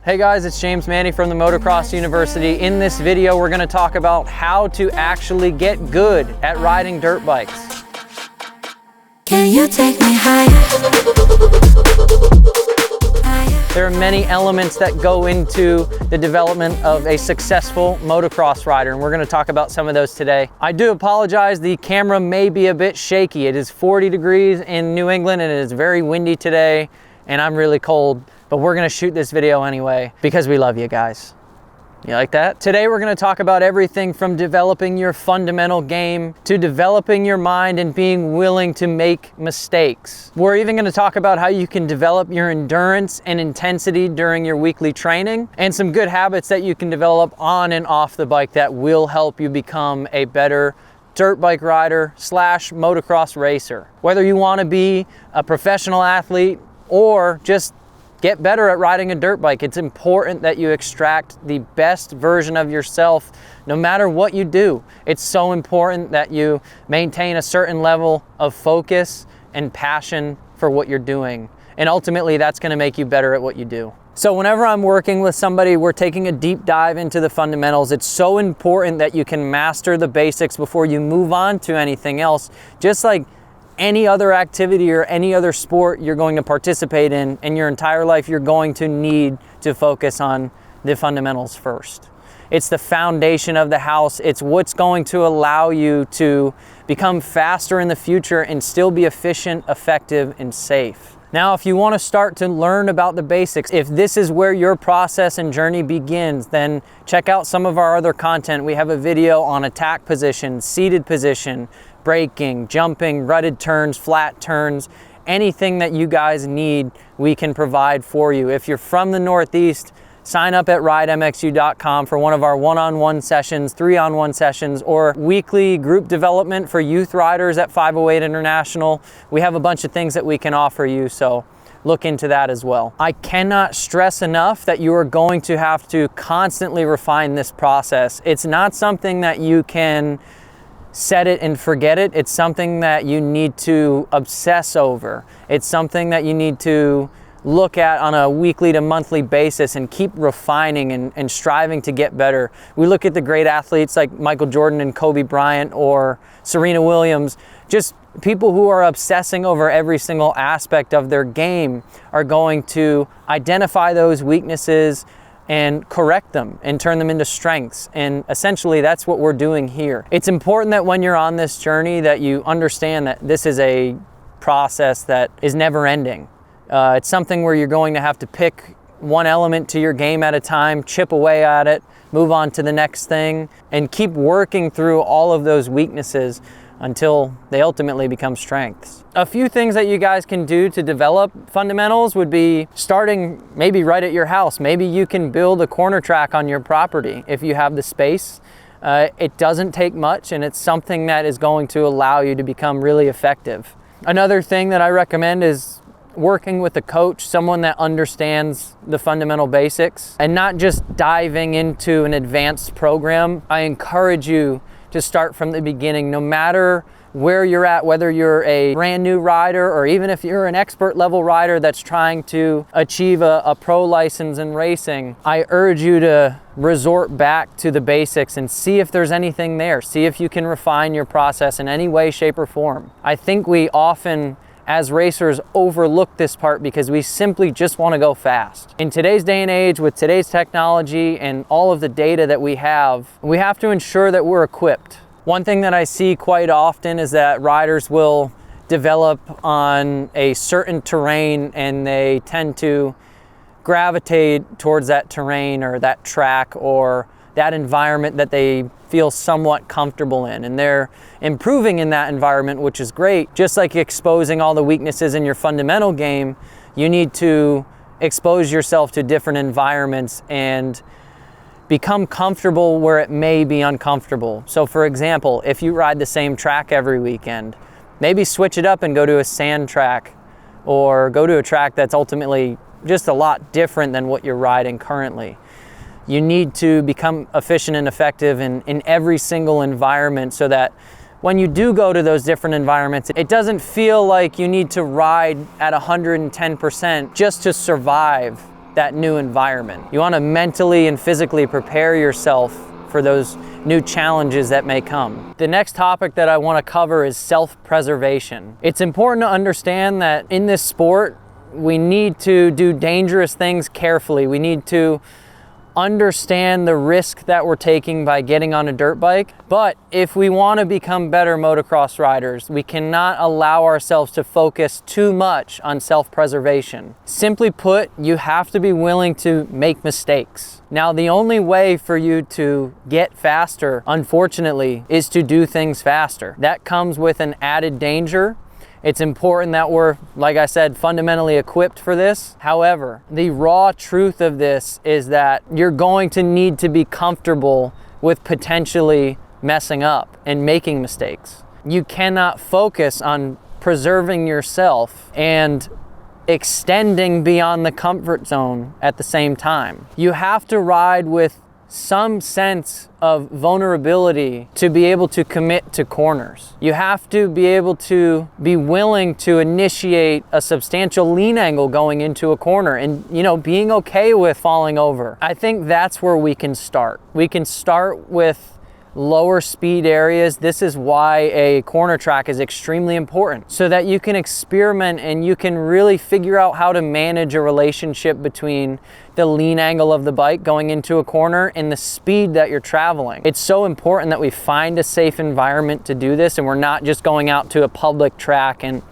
Hey guys, it's James Manny from the Motocross University. In this video, we're gonna talk about how to actually get good at riding dirt bikes. Can you take me higher? There are many elements that go into the development of a successful motocross rider, and we're gonna talk about some of those today. I do apologize, the camera may be a bit shaky. It is 40 degrees in New England and it is very windy today, and I'm really cold. But we're gonna shoot this video anyway because we love you guys. You like that? Today we're gonna talk about everything from developing your fundamental game to developing your mind and being willing to make mistakes. We're even gonna talk about how you can develop your endurance and intensity during your weekly training and some good habits that you can develop on and off the bike that will help you become a better dirt bike rider / motocross racer. Whether you wanna be a professional athlete or just get better at riding a dirt bike, it's important that you extract the best version of yourself no matter what you do. It's so important that you maintain a certain level of focus and passion for what you're doing. And ultimately, that's gonna make you better at what you do. So whenever I'm working with somebody, we're taking a deep dive into the fundamentals. It's so important that you can master the basics before you move on to anything else. Just like any other activity or any other sport you're going to participate in your entire life, you're going to need to focus on the fundamentals first. It's the foundation of the house. It's what's going to allow you to become faster in the future and still be efficient, effective, and safe. Now, if you want to start to learn about the basics, if this is where your process and journey begins, then check out some of our other content. We have a video on attack position, seated position, braking, jumping, rutted turns, flat turns, anything that you guys need, we can provide for you. If you're from the Northeast, sign up at ridemxu.com for one of our one-on-one sessions, 3-on-1 sessions, or weekly group development for youth riders at 508 International. We have a bunch of things that we can offer you, so look into that as well. I cannot stress enough that you are going to have to constantly refine this process. It's not something that you can set it and forget it. It's something that you need to obsess over. It's something that you need to look at on a weekly to monthly basis and keep refining and striving to get better. We look at the great athletes like Michael Jordan and Kobe Bryant or Serena Williams, just people who are obsessing over every single aspect of their game are going to identify those weaknesses and correct them and turn them into strengths. And essentially that's what we're doing here. It's important that when you're on this journey that you understand that this is a process that is never ending. It's something where you're going to have to pick one element to your game at a time, chip away at it, move on to the next thing, and keep working through all of those weaknesses until they ultimately become strengths. A few things that you guys can do to develop fundamentals would be starting maybe right at your house. Maybe you can build a corner track on your property if you have the space. It doesn't take much, and it's something that is going to allow you to become really effective. Another thing that I recommend is working with a coach, someone that understands the fundamental basics, and not just diving into an advanced program. I encourage you to start from the beginning, no matter where you're at, whether you're a brand new rider or even if you're an expert level rider that's trying to achieve a pro license in racing. I urge you to resort back to the basics and see if there's anything there. See if you can refine your process in any way, shape, or form. I think we often, as racers, overlook this part because we simply just want to go fast. In today's day and age, with today's technology and all of the data that we have to ensure that we're equipped. One thing that I see quite often is that riders will develop on a certain terrain and they tend to gravitate towards that terrain or that track or that environment that they feel somewhat comfortable in, and they're improving in that environment, which is great. Just like exposing all the weaknesses in your fundamental game, you need to expose yourself to different environments and become comfortable where it may be uncomfortable. So for example, if you ride the same track every weekend, maybe switch it up and go to a sand track or go to a track that's ultimately just a lot different than what you're riding currently. You need to become efficient and effective in every single environment so that when you do go to those different environments, it doesn't feel like you need to ride at 110% just to survive that new environment. You want to mentally and physically prepare yourself for those new challenges that may come. The next topic that I want to cover is self-preservation. It's important to understand that in this sport, we need to do dangerous things carefully. We need to understand the risk that we're taking by getting on a dirt bike. But if we want to become better motocross riders, we cannot allow ourselves to focus too much on self-preservation. Simply put, you have to be willing to make mistakes. Now, the only way for you to get faster, unfortunately, is to do things faster. That comes with an added danger. It's important that we're, like I said, fundamentally equipped for this. However, the raw truth of this is that you're going to need to be comfortable with potentially messing up and making mistakes. You cannot focus on preserving yourself and extending beyond the comfort zone at the same time. You have to ride with some sense of vulnerability to be able to commit to corners. You have to be able to be willing to initiate a substantial lean angle going into a corner and, being okay with falling over. I think that's where we can start. We can start with lower speed areas. This is why a corner track is extremely important, so that you can experiment and you can really figure out how to manage a relationship between the lean angle of the bike going into a corner and the speed that you're traveling. It's so important that we find a safe environment to do this, and we're not just going out to a public track and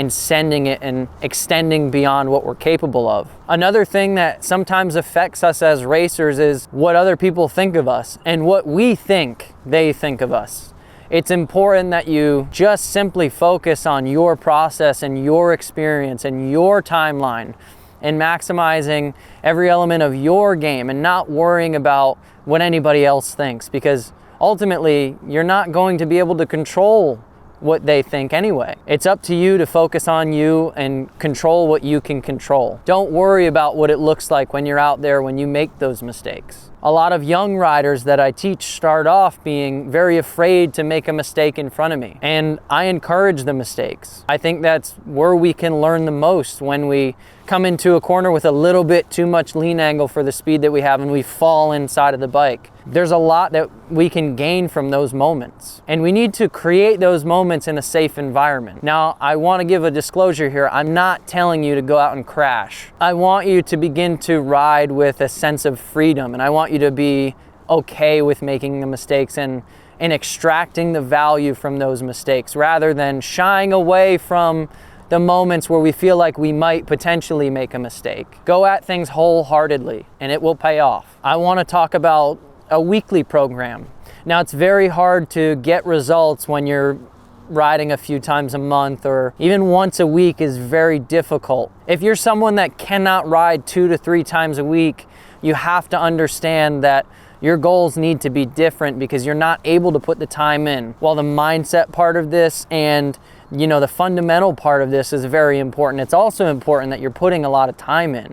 sending it and extending beyond what we're capable of. Another thing that sometimes affects us as racers is what other people think of us and what we think they think of us. It's important that you just simply focus on your process and your experience and your timeline and maximizing every element of your game and not worrying about what anybody else thinks, because ultimately you're not going to be able to control what they think anyway. It's up to you to focus on you and control what you can control. Don't worry about what it looks like when you're out there when you make those mistakes. A lot of young riders that I teach start off being very afraid to make a mistake in front of me, and I encourage the mistakes. I think that's where we can learn the most, when we come into a corner with a little bit too much lean angle for the speed that we have and we fall inside of the bike. There's a lot that we can gain from those moments, and we need to create those moments in a safe environment. Now, I want to give a disclosure here. I'm not telling you to go out and crash. I want you to begin to ride with a sense of freedom, and I want you to be okay with making the mistakes and extracting the value from those mistakes, rather than shying away from the moments where we feel like we might potentially make a mistake. Go at things wholeheartedly and it will pay off. I want to talk about a weekly program. Now, it's very hard to get results when you're riding a few times a month, or even once a week is very difficult. If you're someone that cannot ride 2 to 3 times a week, you have to understand that your goals need to be different, because you're not able to put the time in. While the mindset part of this and the fundamental part of this is very important, it's also important that you're putting a lot of time in.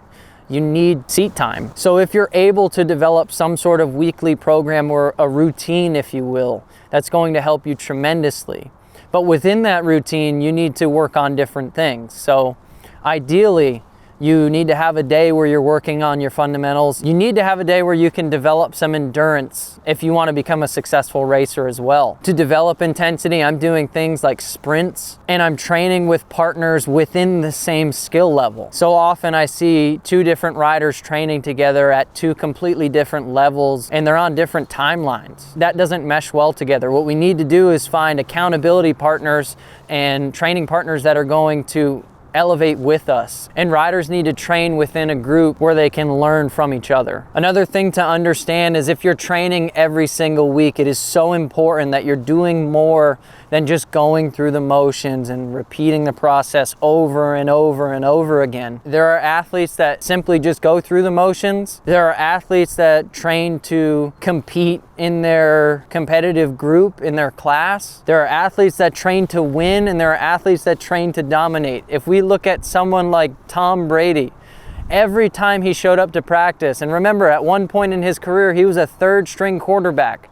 You need seat time. So if you're able to develop some sort of weekly program or a routine, if you will, that's going to help you tremendously. But within that routine, you need to work on different things. So ideally, you need to have a day where you're working on your fundamentals. You need to have a day where you can develop some endurance if you want to become a successful racer as well. To develop intensity, I'm doing things like sprints, and I'm training with partners within the same skill level. So often I see 2 different riders training together at 2 completely different levels, and they're on different timelines. That doesn't mesh well together. What we need to do is find accountability partners and training partners that are going to elevate with us. And riders need to train within a group where they can learn from each other. Another thing to understand is if you're training every single week, it is so important that you're doing more than just going through the motions and repeating the process over and over and over again. There are athletes that simply just go through the motions. There are athletes that train to compete in their competitive group, in their class. There are athletes that train to win, and there are athletes that train to dominate. If we look at someone like Tom Brady, every time he showed up to practice, and remember, at one point in his career, he was a 3rd string quarterback.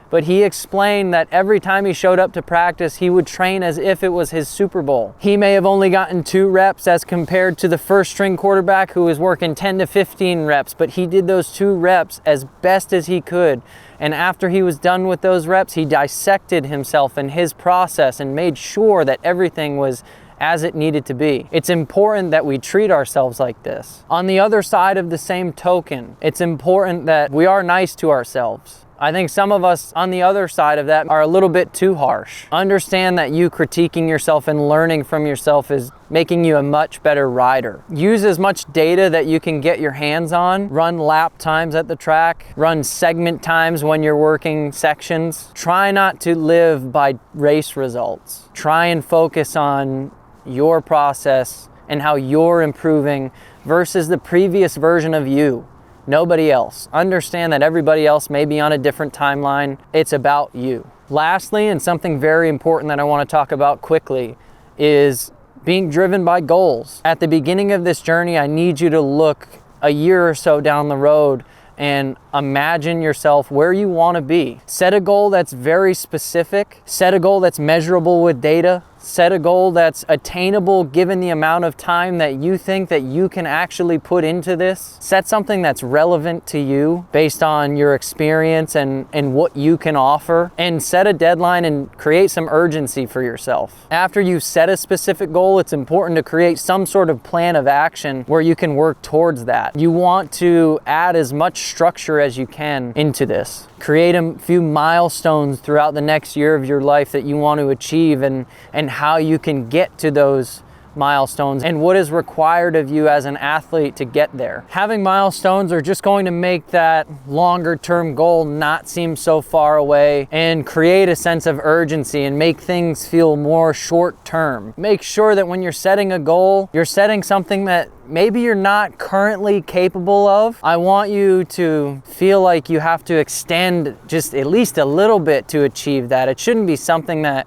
but he explained that every time he showed up to practice, he would train as if it was his Super Bowl. He may have only gotten 2 reps as compared to the first string quarterback who was working 10 to 15 reps, but he did those 2 reps as best as he could. And after he was done with those reps, he dissected himself and his process and made sure that everything was as it needed to be. It's important that we treat ourselves like this. On the other side of the same token, it's important that we are nice to ourselves. I think some of us on the other side of that are a little bit too harsh. Understand that you critiquing yourself and learning from yourself is making you a much better rider. Use as much data that you can get your hands on. Run lap times at the track. Run segment times when you're working sections. Try not to live by race results. Try and focus on your process and how you're improving versus the previous version of you. Nobody else. Understand that everybody else may be on a different timeline. It's about you. Lastly, and something very important that I want to talk about quickly, is being driven by goals. At the beginning of this journey, I need you to look a year or so down the road and imagine yourself where you want to be. Set a goal that's very specific. Set a goal that's measurable with data. Set a goal that's attainable given the amount of time that you think that you can actually put into this. Set something that's relevant to you based on your experience and what you can offer. And set a deadline and create some urgency for yourself. After you set a specific goal, it's important to create some sort of plan of action where you can work towards that. You want to add as much structure as you can into this. Create a few milestones throughout the next year of your life that you want to achieve and how you can get to those milestones and what is required of you as an athlete to get there. Having milestones are just going to make that longer term goal not seem so far away and create a sense of urgency and make things feel more short term. Make sure that when you're setting a goal, you're setting something that maybe you're not currently capable of. I want you to feel like you have to extend just at least a little bit to achieve that. It shouldn't be something that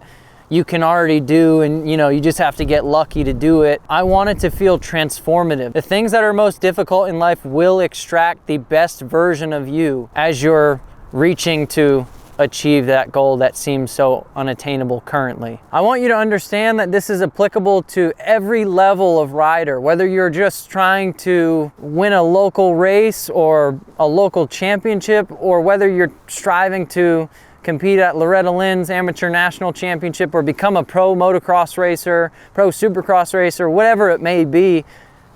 you can already do and you just have to get lucky to do it. I want it to feel transformative. The things that are most difficult in life will extract the best version of you as you're reaching to achieve that goal that seems so unattainable currently. I want you to understand that this is applicable to every level of rider, whether you're just trying to win a local race or a local championship, or whether you're striving to compete at Loretta Lynn's Amateur National Championship or become a pro motocross racer, pro supercross racer, whatever it may be.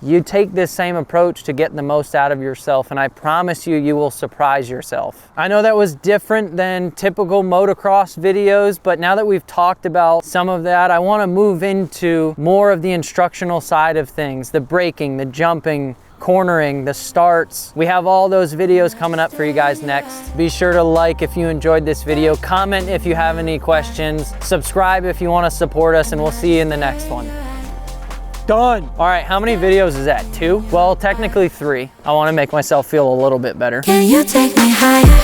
You take this same approach to get the most out of yourself, and I promise you, you will surprise yourself. I know that was different than typical motocross videos, but now that we've talked about some of that, I want to move into more of the instructional side of things, the braking, the jumping, cornering, the starts. We have all those videos coming up for you guys next. Be sure to like if you enjoyed this video, comment if you have any questions, subscribe if you want to support us, and we'll see you in the next one. Done. All right, how many videos is that? 2? Well, technically 3. I want to make myself feel a little bit better. Can you take me higher?